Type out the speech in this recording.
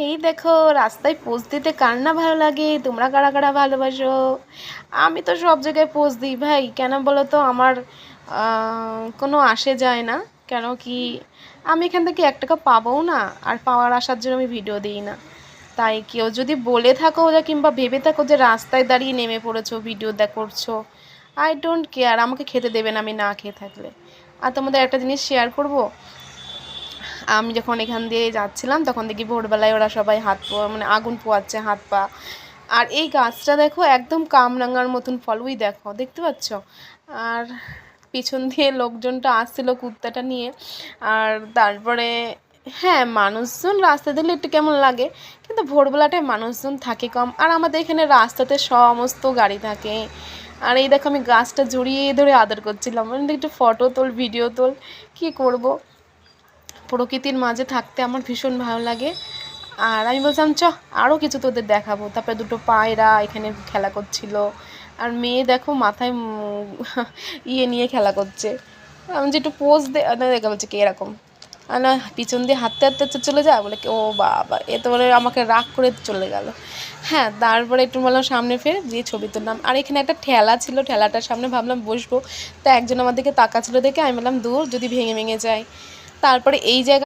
এই দেখো রাস্তায় পোজ দিতে কার না ভালো লাগে, তোমরা কারা কারা ভালোবাসো। আমি তো সব জায়গায় পোজ দিই ভাই, কেন বলো তো? আমার কোনো আসে যায় না। কেন কি আমি এখান থেকে 1 টাকা পাবোও না, আর পাওয়ার আসার জন্য আমি ভিডিও দিই না। তাই কেউ যদি বলে থাকো যে কিংবা ভেবে থাকো যে রাস্তায় দাঁড়িয়ে নেমে পড়েছো ভিডিও করছো, আই ডোন্ট কেয়ার, আমাকে খেতে দেবে না আমি না খেয়ে থাকলে। আর তোমাদের একটা জিনিস শেয়ার করব, আমি যখন এখান দিয়ে যাচ্ছিলাম তখন দেখি ভোরবেলায় ওরা সবাই মানে আগুন পোয়াচ্ছে হাত পা। আর এই গাছটা দেখো একদম কামরাঙার মতন ফল, ওই দেখো দেখতে পাচ্ছ। আর পিছন দিয়ে লোকজনটা আসছিল কুত্তাটা নিয়ে। আর তারপরে হ্যাঁ, মানুষজন রাস্তা দিলে একটু কেমন লাগে, কিন্তু ভোরবেলাটায় মানুষজন থাকে কম, আর আমাদের এখানে রাস্তাতে সমস্ত গাড়ি থাকে। আর এই দেখো আমি গাছটা জড়িয়ে ধরে আদর করছিলাম, মানে একটু ফটো তোল ভিডিও তোল, কী করব। প্রকৃতির মাঝে থাকতে আমার ভীষণ ভালো লাগে। আর আমি বলছিলাম আরও কিছু তোদের দেখাবো। তারপরে দুটো পায়রা এখানে খেলা করছিল, আর মেয়ে দেখো মাথায় ইয়ে নিয়ে খেলা করছে। আমি যে একটু পোজ দেখা বলছে কি এরকম, আর না পিছন দিয়ে হাঁটতে হাঁটতে চলে যায়, বলে কি ও বাবা, এ তো বলে আমাকে রাগ করে চলে গেল। হ্যাঁ, তারপরে একটু বললাম সামনে ফের দিয়ে ছবি তুললাম। আর এখানে একটা ঠেলা ছিল, ঠেলাটার সামনে ভাবলাম বসবো, তা একজন আমার দিকে তাকাচ্ছিল দেখে আমি বললাম দূর যদি ভেঙে ভেঙে যায়। তারপরে এই জায়গা